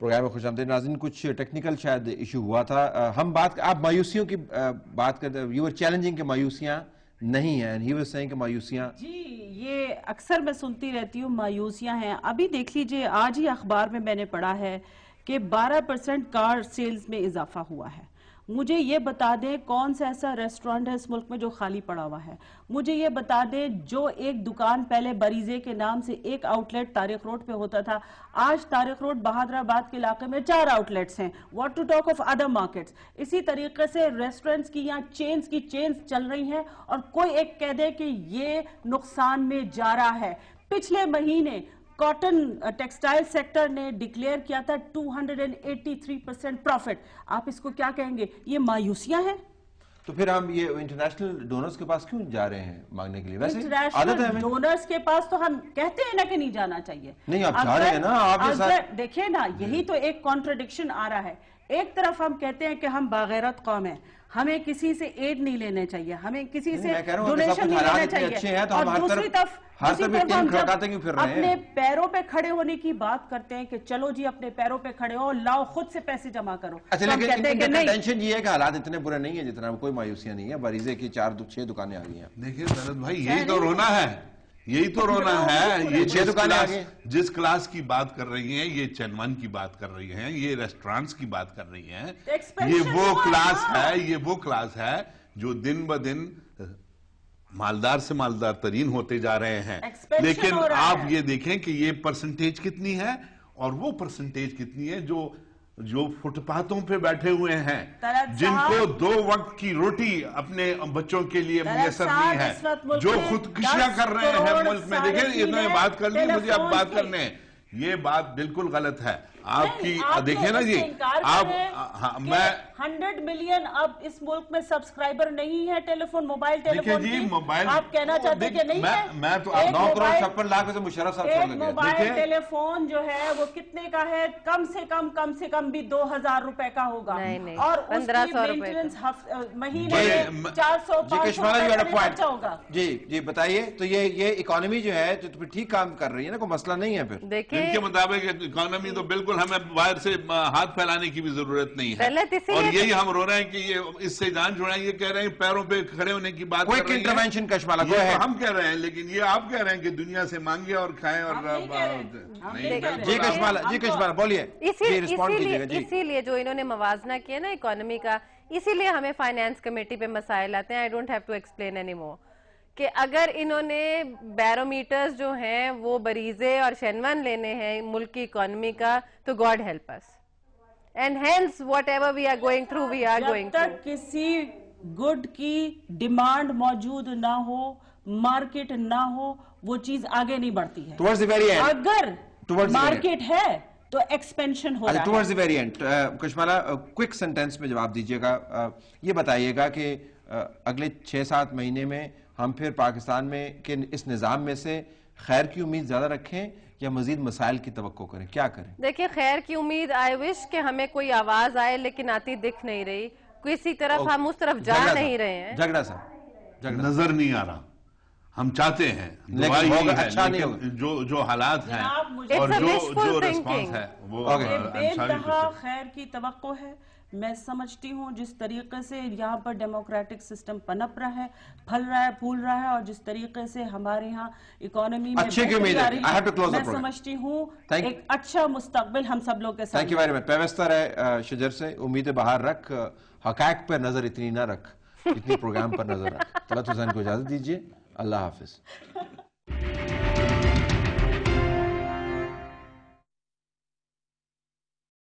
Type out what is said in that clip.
Programme میں خوش آمدید ناظرین. کچھ ٹیکنیکل شاید ایشو ہوا تھا. ہم آپ مایوسیوں کی بات کرتے یو آر چیلنجنگ کہ مایوسیاں نہیں ہیں. ہی واز سیئنگ کہ مایوسیاں جی یہ اکثر میں سنتی رہتی ہوں مایوسیاں ہیں. ابھی دیکھ لیجئے آج ہی اخبار میں نے پڑھا ہے کہ 12% کار سیلز میں اضافہ ہوا ہے. مجھے یہ بتا دیں کون سا ایسا ریسٹورنٹ ہے اس ملک میں جو خالی پڑا ہوا ہے. مجھے یہ بتا دیں جو ایک دکان پہلے بریزے کے نام سے ایک آؤٹ لیٹ طارق روڈ پہ ہوتا تھا, آج طارق روڈ بہادر آباد کے علاقے میں 4 آؤٹ لیٹس ہیں. What to talk of other markets. اسی طریقے سے ریسٹورنٹس کی یا چینز چل رہی ہیں اور کوئی ایک کہہ دے کہ یہ نقصان میں جا رہا ہے. پچھلے مہینے کاٹن ٹیکسٹائل سیکٹر نے ڈکلیئر کیا تھا 283% پروفٹ. آپ اس کو کیا کہیں گے؟ یہ مایوسیاں ہیں. تو پھر ہم یہ انٹرنیشنل ڈونرز کے پاس کیوں جا رہے ہیں مانگنے کے لیے؟ ویسے انٹرنیشنل ڈونرز کے پاس تو ہم کہتے ہیں نا کہ نہیں جانا چاہیے. نہیں آپ جا رہے ہیں نا. آپ دیکھیں نا یہی تو ایک کانٹرڈکشن آ رہا ہے. ایک طرف ہم کہتے ہیں کہ ہم باغیرت قوم ہیں, ہمیں کسی سے ایڈ نہیں لینے چاہیے, ہمیں کسی سے ڈونیشن نہیں لینا چاہیے, اور دوسری طرف ہم جب اپنے پیروں پہ کھڑے ہونے کی بات کرتے ہیں کہ چلو جی اپنے پیروں پہ کھڑے ہو, لاؤ خود سے پیسے جمع کرو. اچھا لیکن ٹینشن یہ ہے کہ حالات اتنے برے نہیں ہیں جتنا, کوئی مایوسیاں نہیں ہے. بریزے کی 4-6 دکانیں آ گئی ہیں. دیکھیں طلعت بھائی یہی تو رونا ہے, یہی تو رونا ہے. یہ جس کلاس کی بات کر رہی ہیں یہ چینون کی بات کر رہی ہیں, یہ ریسٹورانٹس کی بات کر رہی ہیں, یہ وہ کلاس ہے جو دن بدن مالدار سے مالدار ترین ہوتے جا رہے ہیں. لیکن آپ یہ دیکھیں کہ یہ پرسنٹیج کتنی ہے اور وہ پرسنٹیج کتنی ہے جو فٹ پاتھوں پہ بیٹھے ہوئے ہیں, جن کو 2 وقت کی روٹی اپنے بچوں کے لیے میسر نہیں ہے, جو خودکشیاں کر رہے ہیں ملک میں. دیکھیں اتنے بات کر لی, مجھے اب بات کرنے, یہ بات بالکل غلط ہے. آپ کی دیکھیں نا جی, میں 100 ملین اب اس ملک میں سبسکرائبر نہیں ہے موبائل ٹیلی فون کی. آپ کہنا چاہتے ہیں کہ نہیں ہے؟ میں تو 9 کروڑ 56 لاکھ سے مشرف صاحب چھوڑ لگے. موبائل ٹیلی فون جو ہے وہ کتنے کا ہے؟ کم سے کم بھی 2000 روپے کا ہوگا, اور اس کی مینٹیننس مہینے میں 400-500 خرچہ ہوگا. جی بتائیے. تو یہ اکانومی جو ہے تو ٹھیک کام کر رہی ہے نا, کوئی مسئلہ نہیں ہے. پھر ان کے مطابق اکانومی تو بالکل ہمیں باہر سے ہاتھ پھیلانے کی بھی ضرورت نہیں ہے. اور یہی ہم رو رہے ہیں کہ یہ اس سے جان چھوڑیں. یہ کہہ رہے ہیں پیروں پہ کھڑے ہونے کی بات کوئی انٹرونشن کشمالہ کو ہے, ہم کہہ رہے ہیں, لیکن یہ آپ کہہ رہے ہیں کہ دنیا سے مانگے اور کھائیں. اور جی کشمالہ بولیے. اسی لیے جو انہوں نے موازنہ کیا نا اکانومی کا, اسی لیے ہمیں فائنانس کمیٹی پہ مسائل آتے ہیں. I don't have to explain anymore کہ اگر انہوں نے بیرومیٹرز جو ہیں وہ بریزے اور شینون لینے ہیں ملک کی اکانومی کا, تو God help us. And hence whatever we are going through, we are going through. جب تک کسی گڈ کی ڈیمانڈ موجود نہ ہو, مارکیٹ نہ ہو, وہ چیز آگے نہیں بڑھتی ہے. اگر مارکیٹ ہے تو ایکسپینشن ہو رہا ہے. Towards the very end Kashmala quick sentence میں جواب دیجئے گا. یہ بتائیے گا کہ اگلے 6-7 مہینے میں ہم پھر پاکستان میں کہ اس نظام میں سے خیر کی امید زیادہ رکھیں یا مزید مسائل کی توقع کریں؟ کیا کریں؟ دیکھیں خیر کی امید, آئی وش کہ ہمیں کوئی آواز آئے, لیکن آتی دکھ نہیں رہی. کسی طرف ہم اس طرف جا نہیں رہے ہیں. جھگڑا صاحب نظر نہیں آ رہا. ہم چاہتے ہیں جو حالات ہیں اور جو رسپانس ہے وہ بے انتہا خیر کی توقع ہے. میں سمجھتی ہوں جس طریقے سے یہاں پر ڈیموکریٹک سسٹم پنپ رہا ہے, پھل رہا ہے, پھول رہا ہے, اور جس طریقے سے ہمارے ہاں اکانومی میں بہتری آ رہی ہے, میں سمجھتی ہوں ایک اچھا مستقبل ہم سب لوگ کے ساتھ. Thank you very much. پیوستہ رہے شجر سے, امید باہر رکھ, حقائق پر نظر اتنی نہ رکھ جتنی پروگرام پر نظر رکھ. طلعت حسین کو اجازت دیجیے. اللہ حافظ.